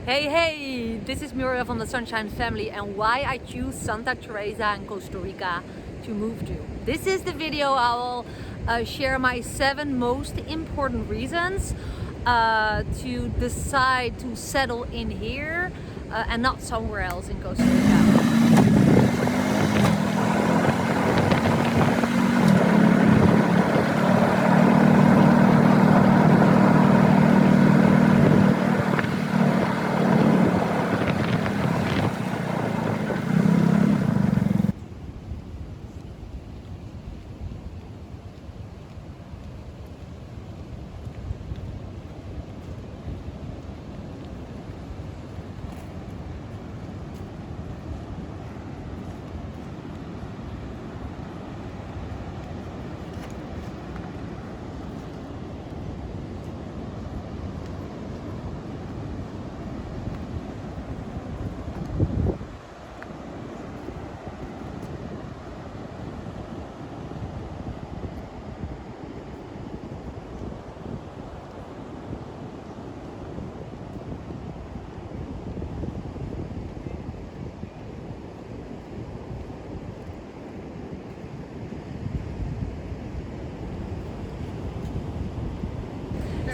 Hey, this is Muriel from the Sunshine Family and why I choose Santa Teresa in Costa Rica to move to. This is the video I will share my 7 most important reasons to decide to settle in here and not somewhere else in Costa Rica.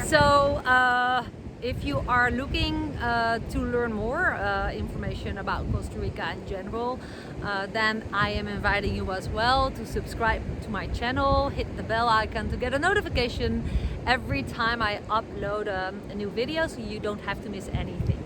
So if you are looking to learn more information about Costa Rica in general, then I am inviting you as well to subscribe to my channel, hit the bell icon to get a notification every time I upload a new video, so you don't have to miss anything.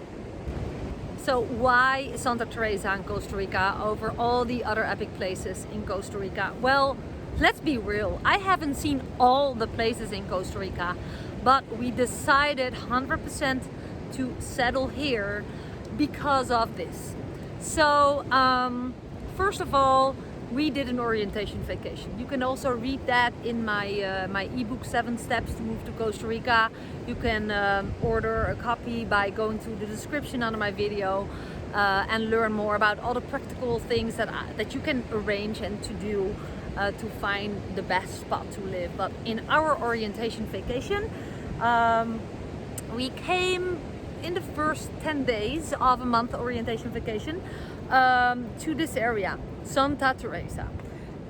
So why Santa Teresa in Costa Rica over all the other epic places in Costa Rica? Well, let's be real, I haven't seen all the places in Costa Rica, but we decided 100% to settle here because of this. So first of all, we did an orientation vacation. You can also read that in my my ebook 7 Steps to Move to Costa Rica. You can order a copy by going to the description under my video and learn more about all the practical things that you can arrange and to do to find the best spot to live. But in our orientation vacation, we came in the first 10 days of a month orientation vacation to this area, Santa Teresa.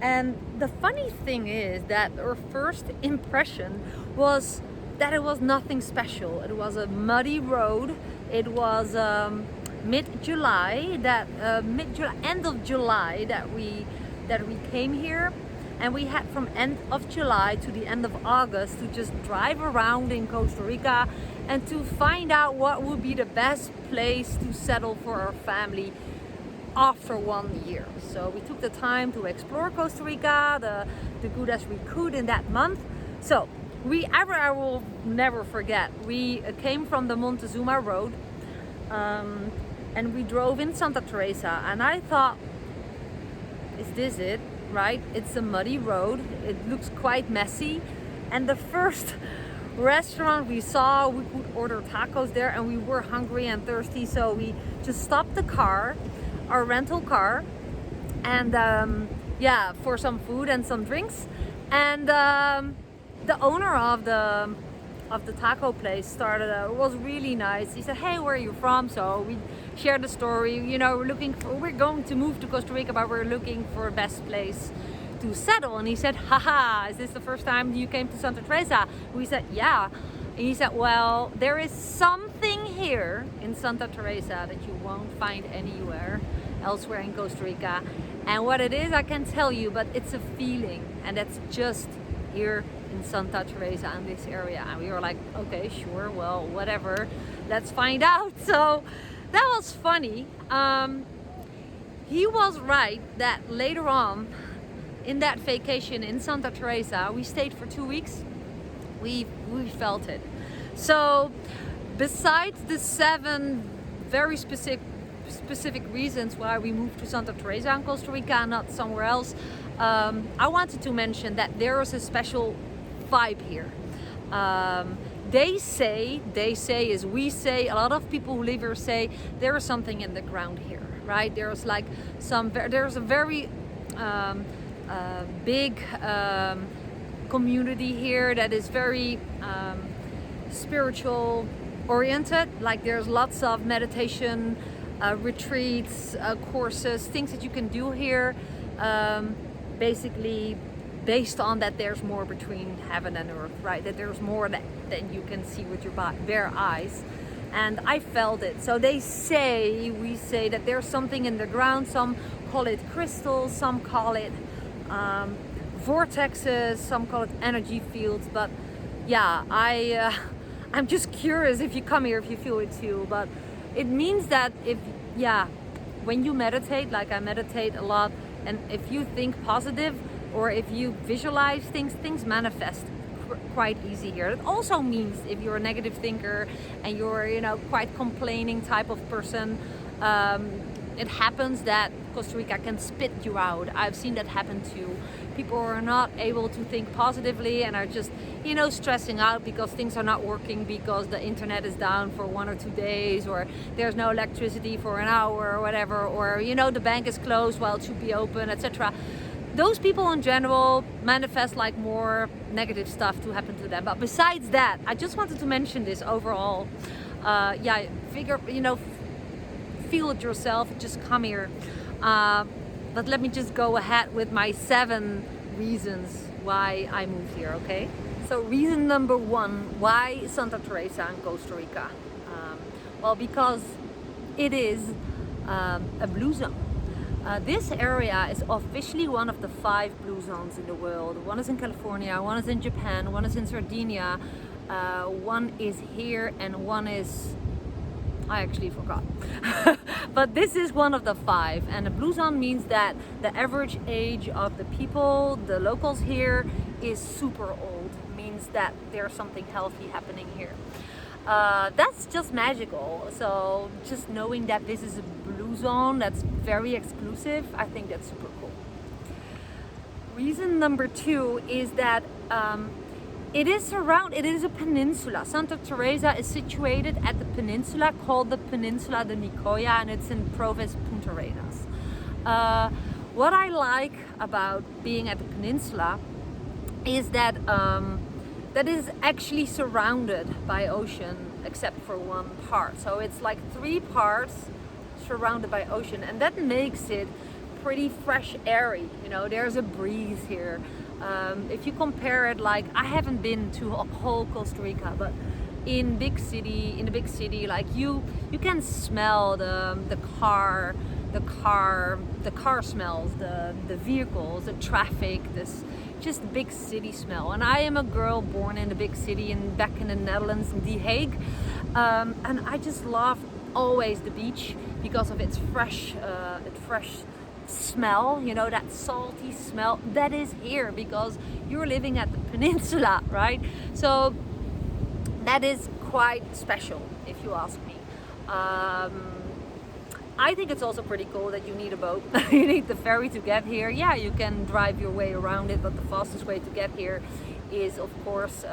And the funny thing is that our first impression was that it was nothing special. It was a muddy road. It was mid-July, end of July that we came here. And we had from end of July to the end of August to just drive around in Costa Rica and to find out what would be the best place to settle for our family after 1 year. So we took the time to explore Costa Rica the good as we could in that month. So I will never forget, we came from the Montezuma Road and we drove in Santa Teresa, and I thought, is this it? Right? It's a muddy road. It looks quite messy. And the first restaurant we saw, we could order tacos there, and we were hungry and thirsty, so we just stopped the car, our rental car, and for some food and some drinks. And the owner of the taco place was really nice. He said, "Hey, where are you from?" So we shared the story. You know, we're going to move to Costa Rica, but we're looking for a best place to settle. And he said, "Haha, is this the first time you came to Santa Teresa?" We said, "Yeah." And he said, "Well, there is something here in Santa Teresa that you won't find anywhere elsewhere in Costa Rica. And what it is, I can't tell you, but it's a feeling, and that's just here in Santa Teresa in this area." And we were like, okay, sure, well, whatever, let's find out. So that was funny. He was right that later on in that vacation in Santa Teresa, we stayed for 2 weeks. We felt it. So besides the 7 very specific reasons why we moved to Santa Teresa in Costa Rica, not somewhere else, I wanted to mention that there is a special vibe here. They say as we say, a lot of people who live here say there is something in the ground here, right? There's like there's a very big community here that is very spiritual, oriented. Like there's lots of meditation retreats, courses, things that you can do here, basically based on that there's more between heaven and earth, right? That there's more than you can see with your bare eyes. And I felt it. So we say that there's something in the ground. Some call it crystals, some call it vortexes, some call it energy fields. But yeah, I'm just curious if you come here, if you feel it too. But it means that when you meditate, like I meditate a lot, and if you think positive or if you visualize things manifest quite easy here. It also means if you're a negative thinker and you're, quite complaining type of person, it happens that Costa Rica can spit you out. I've seen that happen too. People are not able to think positively and are just, stressing out because things are not working, because the internet is down for 1 or 2 days, or there's no electricity for an hour or whatever, or, the bank is closed while it should be open, etc. Those people in general manifest like more negative stuff to happen to them. But besides that, I just wanted to mention this overall. Feel it yourself, just come here. But let me just go ahead with my 7 reasons why I moved here, okay? So reason number 1, why Santa Teresa in Costa Rica? Because it is a blue zone. This area is officially one of the 5 blue zones in the world. One is in California, one is in Japan, one is in Sardinia, one is here, and one is... I actually forgot. But this is one of the 5. And a blue zone means that the average age of the people, the locals here, is super old. Means that there's something healthy happening here. That's just magical. So just knowing that this is a blue zone that's very exclusive, I think that's super cool. Reason number 2 is that it is a peninsula. Santa Teresa is situated at the peninsula called the Peninsula de Nicoya, and it's in Province Punta Arenas. What I like about being at the peninsula is that that is actually surrounded by ocean except for one part. So it's like 3 parts surrounded by ocean, and that makes it pretty fresh, airy. There's a breeze here. If you compare it, like I haven't been to a whole Costa Rica, but in the big city, like you can smell the car smells, the vehicles, the traffic, this just big city smell. And I am a girl born in a big city and back in the Netherlands in The Hague, and I just love always the beach because of its fresh smell, that salty smell that is here because you're living at the peninsula, right? So that is quite special, if you ask me. I think it's also pretty cool that you need a boat. You need the ferry to get here. Yeah, you can drive your way around it, but the fastest way to get here is, of course,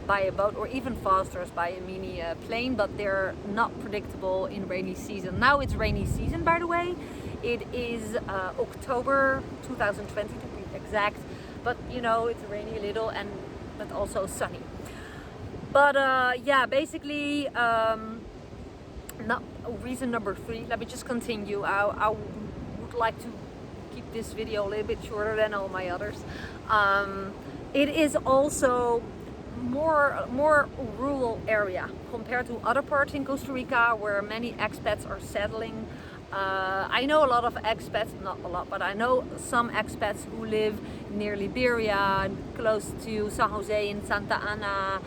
by a boat, or even faster is by a mini plane, but they're not predictable in rainy season. Now it's rainy season, by the way. It is October 2020 to be exact, but it's rainy a little, but also sunny. But basically, reason number 3. Let me just continue. I would like to keep this video a little bit shorter than all my others. It is also more rural area compared to other parts in Costa Rica where many expats are settling. I know a lot of expats, not a lot, but I know some expats who live near Liberia, close to San Jose in Santa Ana,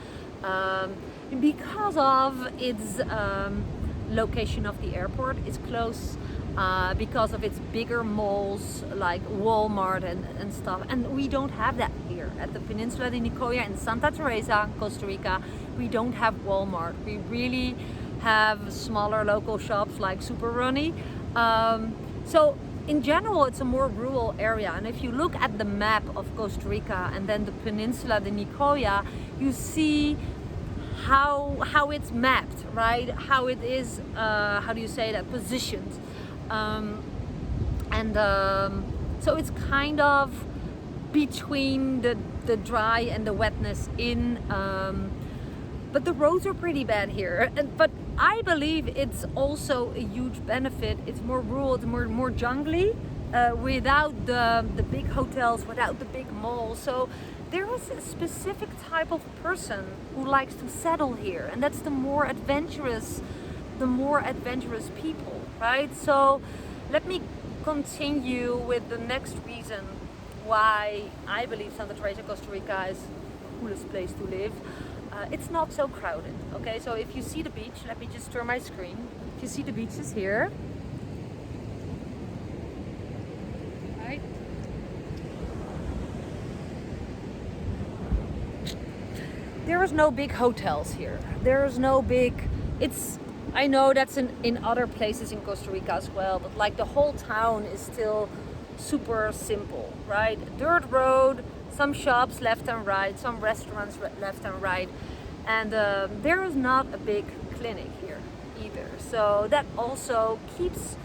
because of its location of the airport. It's close because of its bigger malls like Walmart and stuff. And we don't have that here at the Peninsula de Nicoya in Santa Teresa, Costa Rica. We don't have Walmart. We really have smaller local shops like Super Runny. So in general, it's a more rural area. And if you look at the map of Costa Rica and then the Peninsula de Nicoya, you see how it's mapped, right? How it is, how do you say that, positioned. So it's kind of between the dry and the wetness in, but the roads are pretty bad here. But I believe it's also a huge benefit. It's more rural, it's more jungly, without the big hotels, without the big malls. So there is a specific type of person who likes to settle here, and that's the more adventurous people, right? So let me continue with the next reason why I believe Santa Teresa, Costa Rica is the coolest place to live. It's not so crowded. Okay, so if you see the beach, let me just turn my screen. If you see the beaches here, right? There is no big hotels here. There is no big. I know that's in other places in Costa Rica as well, but like the whole town is still super simple, right? Dirt road, some shops left and right, some restaurants left and right, and there is not a big clinic here either. So that also keeps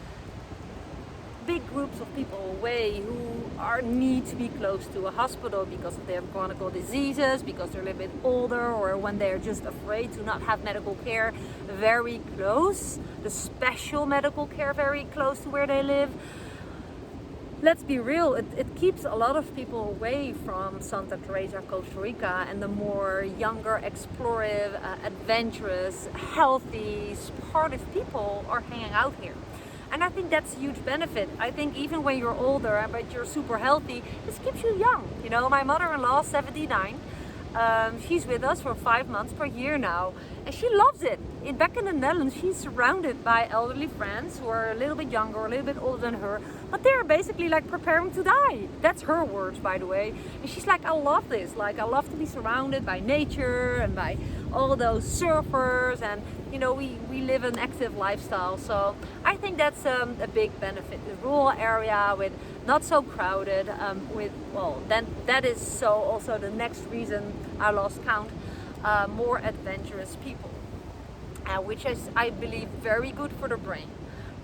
big groups of people away who need to be close to a hospital because of their chronic diseases, because they're a little bit older, or when they're just afraid to not have medical care very close, the special medical care very close to where they live. Let's be real, it keeps a lot of people away from Santa Teresa, Costa Rica, and the more younger, explorative, adventurous, healthy, sportive people are hanging out here. And I think that's a huge benefit. I think even when you're older, but you're super healthy, this keeps you young. You know, my mother-in-law, 79, she's with us for 5 months per year now, and she loves it. Back in the Netherlands, she's surrounded by elderly friends who are a little bit younger, or a little bit older than her, but they're basically like preparing to die. That's her words, by the way. And she's like, I love this. Like, I love to be surrounded by nature and by all those surfers, and you know, we live an active lifestyle. So I think that's a big benefit. The rural area with not so crowded, then that is so also the next reason I lost count, more adventurous people, which is, I believe, very good for the brain,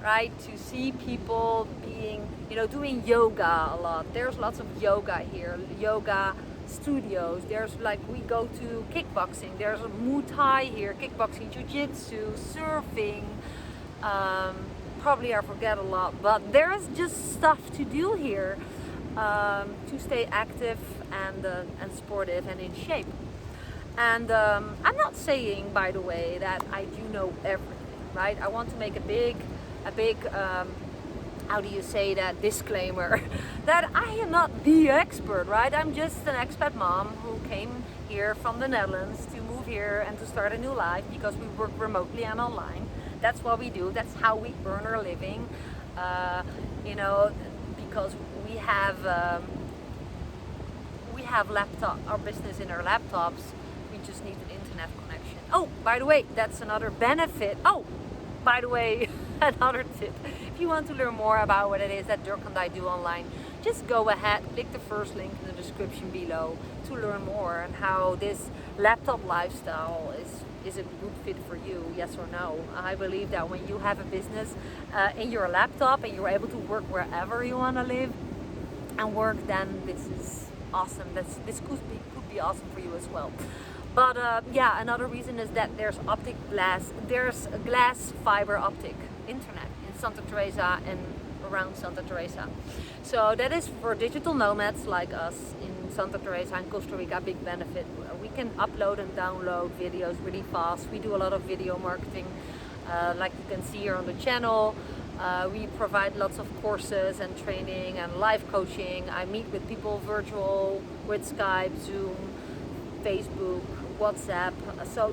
right? To see people doing yoga a lot. There's lots of yoga here, yoga studios. There's we go to kickboxing. There's a Muay Thai here, kickboxing, jiu-jitsu, surfing. Probably I forget a lot, but there's just stuff to do here to stay active and sportive and in shape. And I'm not saying, by the way, that I do know everything, right? I want to make a big how do you say that, disclaimer, that I am not the expert, right? I'm just an expat mom who came here from the Netherlands to move here and to start a new life because we work remotely and online. That's what we do. That's how we earn our living. Because we have our business in our laptops. We just need an internet connection. Oh, by the way, that's another benefit. Oh, by the way, another tip. If you want to learn more about what it is that Dirk and I do online, just go ahead, click the first link in the description below to learn more and how this laptop lifestyle is a good fit for you, yes or no. I believe that when you have a business in your laptop and you're able to work wherever you want to live and work, then this is awesome. This could be awesome for you as well. But another reason is that there's glass fiber optic internet in Santa Teresa and around Santa Teresa. So that is for digital nomads like us in Santa Teresa and Costa Rica a big benefit. We can upload and download videos really fast. We do a lot of video marketing, like you can see here on the channel. We provide lots of courses and training and live coaching. I meet with people virtual with Skype, Zoom, Facebook, WhatsApp. So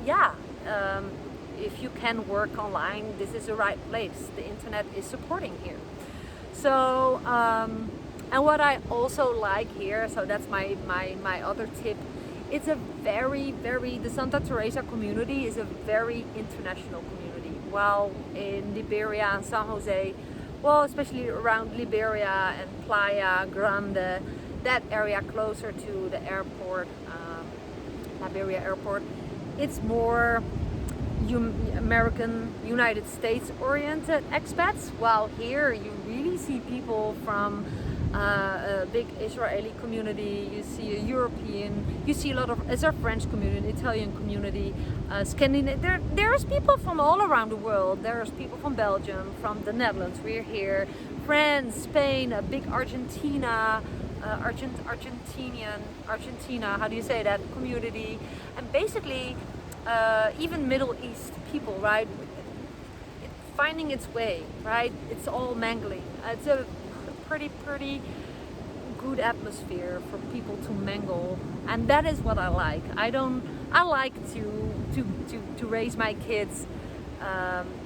if you can work online, this is the right place. The internet is supporting here. So and what I also like here, so that's my other tip, it's a the Santa Teresa community is a very international community. While in Liberia and San Jose, well, especially around Liberia and Playa Grande, that area closer to the airport, Liberia airport, it's more American, United States oriented expats, while here you really see people from a big Israeli community, you see a European, you see a lot of, it's a French community, Italian community, Scandinavian. There's people from all around the world. There's people from Belgium, from the Netherlands, we're here, France, Spain, a big Argentina, Argentina, how do you say that, community, and basically even Middle East people, right? Finding its way, right? It's all mangling. It's a pretty good atmosphere for people to mingle, and that is what I like. I like to raise my kids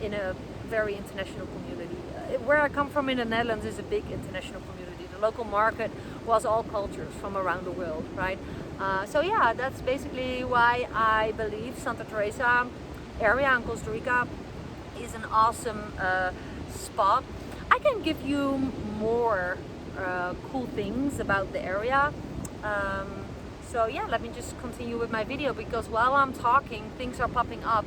in a very international community. Where I come from in the Netherlands is a big international community. The local market was all cultures from around the world, right? So yeah, that's basically why I believe Santa Teresa area in Costa Rica is an awesome spot. I can give you more cool things about the area. So yeah, let me just continue with my video, because while I'm talking, things are popping up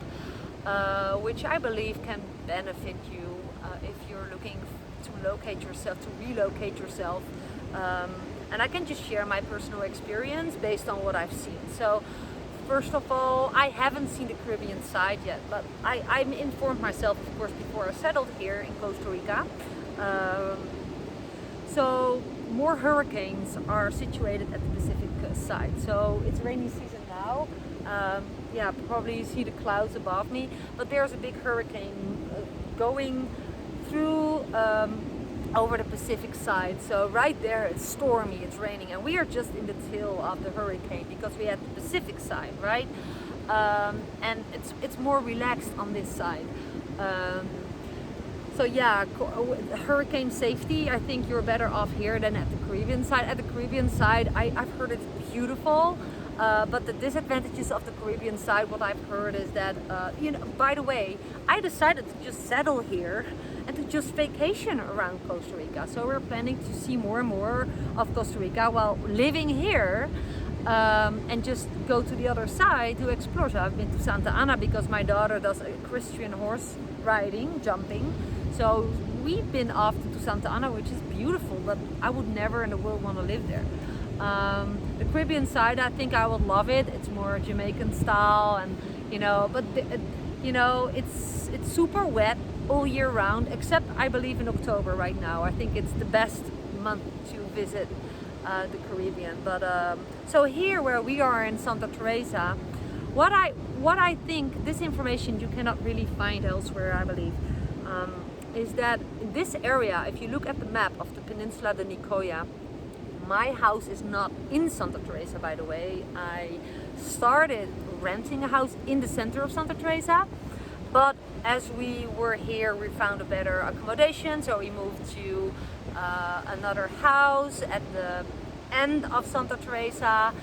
which I believe can benefit you if you're looking to locate yourself, to relocate yourself. And I can just share my personal experience based on what I've seen. So first of all, I haven't seen the Caribbean side yet, but I informed myself, of course, before I settled here in Costa Rica. So more hurricanes are situated at the Pacific side. So it's rainy season now. Yeah, probably you see the clouds above me, but there's a big hurricane going through over the Pacific side. So right there it's stormy, it's raining, and we are just in the tail of the hurricane because we had the Pacific side, right? And it's more relaxed on this side. So yeah, hurricane safety, I think you're better off here than at the Caribbean side. At the Caribbean side, I've heard it's beautiful, but the disadvantages of the Caribbean side, what I've heard is that, you know, by the way, I decided to just settle here and to just vacation around Costa Rica. So we're planning to see more and more of Costa Rica while living here, and just go to the other side to explore. So I've been to Santa Ana because my daughter does equestrian horse riding, jumping. So we've been off to Santa Ana, which is beautiful, but I would never in the world want to live there. The Caribbean side, I think I would love it. It's more Jamaican style, and you know, but you know, it's super wet all year round, except I believe in October right now. I think it's the best month to visit the Caribbean. But so here where we are in Santa Teresa, what I think, this information you cannot really find elsewhere, I believe, is that in this area, if you look at the map of the Peninsula de Nicoya, my house is not in Santa Teresa, by the way. I started renting a house in the center of Santa Teresa, but as we were here, we found a better accommodation, so we moved to another house at the end of Santa Teresa,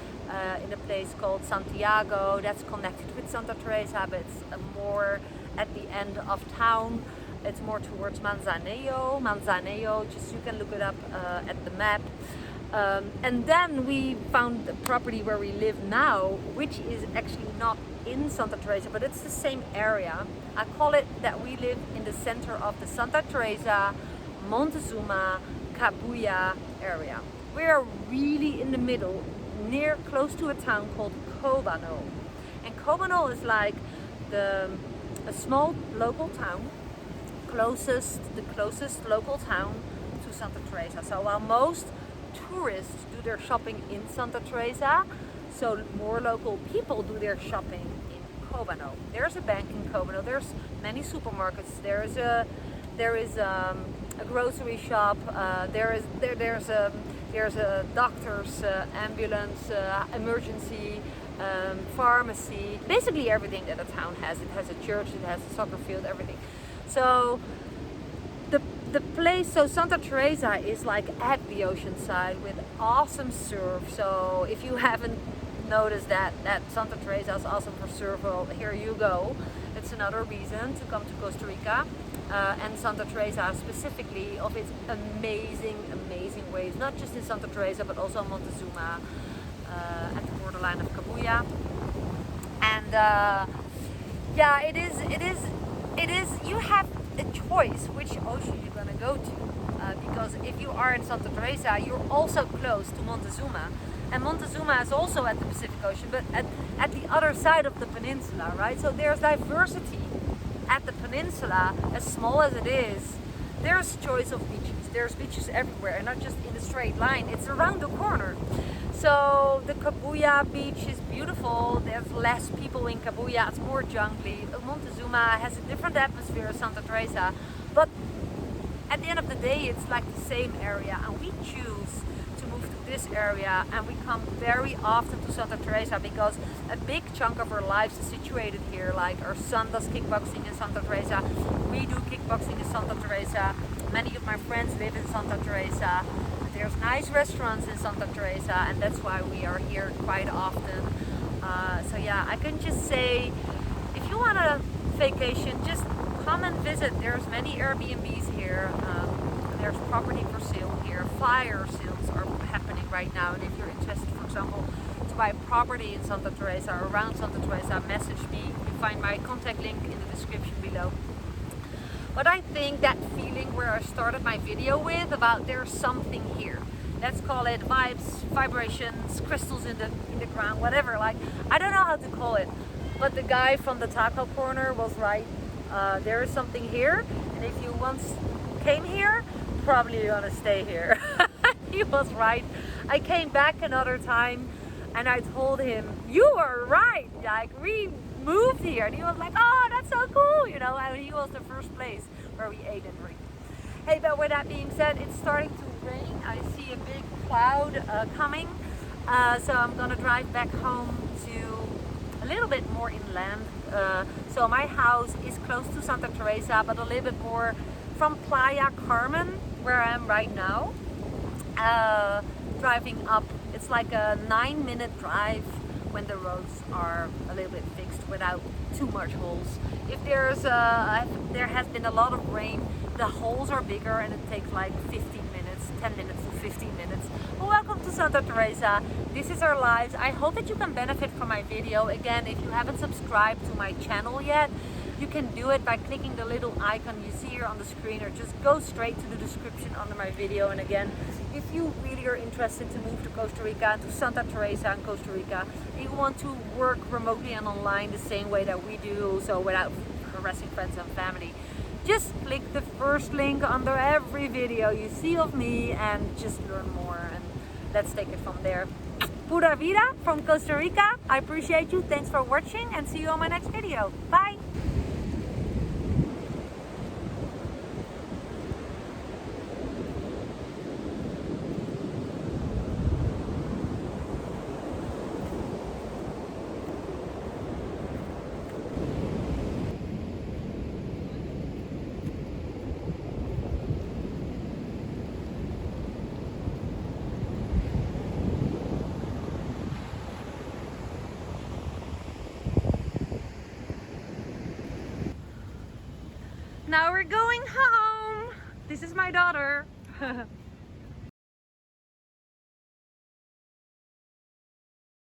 in a place called Santiago that's connected with Santa Teresa, but it's more at the end of town. It's more towards Manzanillo, just you can look it up at the map. And then we found the property where we live now, which is actually not in Santa Teresa, but it's the same area. I call it that we live in the center of the Santa Teresa, Montezuma, Cabuya area. We're really in the middle, close to a town called Cobano. And Cobano is like a small local town, the closest local town to Santa Teresa. So while most tourists do their shopping in Santa Teresa, so more local people do their shopping in Cobano. There's a bank in Cobano, there's many supermarkets, there is a grocery shop, there's a doctor's ambulance, emergency, pharmacy, basically everything that a town has. It has a church, it has a soccer field, everything. So the place, so Santa Teresa is like at the ocean side with awesome surf. So if you haven't noticed that Santa Teresa is awesome for surf, well, here you go. It's another reason to come to Costa Rica. And Santa Teresa specifically, of its amazing waves, not just in Santa Teresa but also Montezuma, at the borderline of Cabuya. And yeah, it is, you have a choice which ocean you're gonna go to. Because if you are in Santa Teresa, you're also close to Montezuma. And Montezuma is also at the Pacific Ocean, but at the other side of the peninsula, right? So there's diversity at the peninsula, as small as it is. There's choice of beaches. There's beaches everywhere, and not just in a straight line. It's around the corner. So the Kabuya beach is beautiful. There's less people in Kabuya. It's more jungly. Montezuma has a different atmosphere as Santa Teresa, but at the end of the day, it's like the same area, and we choose to move to this area, and we come very often to Santa Teresa because a big chunk of our lives is situated here. Like our son does kickboxing in Santa Teresa, we do kickboxing in Santa Teresa, many of my friends live in Santa Teresa, there's nice restaurants in Santa Teresa, and that's why we are here quite often. So yeah, I can just say, if you want a vacation, just come and visit. There's many Airbnbs here. There's property for sale here. Fire sales are happening right now, and if you're interested, for example, to buy property in Santa Teresa or around Santa Teresa, message me. You find my contact link in the description below. But I think that feeling where I started my video with, about there's something here. Let's call it vibes, vibrations, crystals in the ground, whatever. Like, I don't know how to call it. But the guy from the taco corner was right. There is something here, and if you once came here, probably you're gonna stay here. He was right. I came back another time and I told him, you were right, like we moved here, and he was like, oh, that's so cool, you know, and he was the first place where we ate and drank. Hey, but with that being said, it's starting to rain. I see a big cloud coming, so I'm gonna drive back home to a little bit more inland. So my house is close to Santa Teresa, but a little bit more from Playa Carmen, where I am right now. Driving up, it's like a 9-minute drive when the roads are a little bit fixed without too much holes. If there has been a lot of rain, the holes are bigger and it takes like 15 minutes, 10 minutes to 15 minutes. Well, welcome to Santa Teresa. This is our lives. I hope that you can benefit from my video. Again, if you haven't subscribed to my channel yet, you can do it by clicking the little icon you see here on the screen, or just go straight to the description under my video. And again, if you really are interested to move to Costa Rica, to Santa Teresa in Costa Rica, and you want to work remotely and online the same way that we do, so without harassing friends and family, just click the first link under every video you see of me and just learn more, and let's take it from there. Pura vida from Costa Rica. I appreciate you. Thanks for watching, and see you on my next video. Bye. Now we're going home. This is my daughter.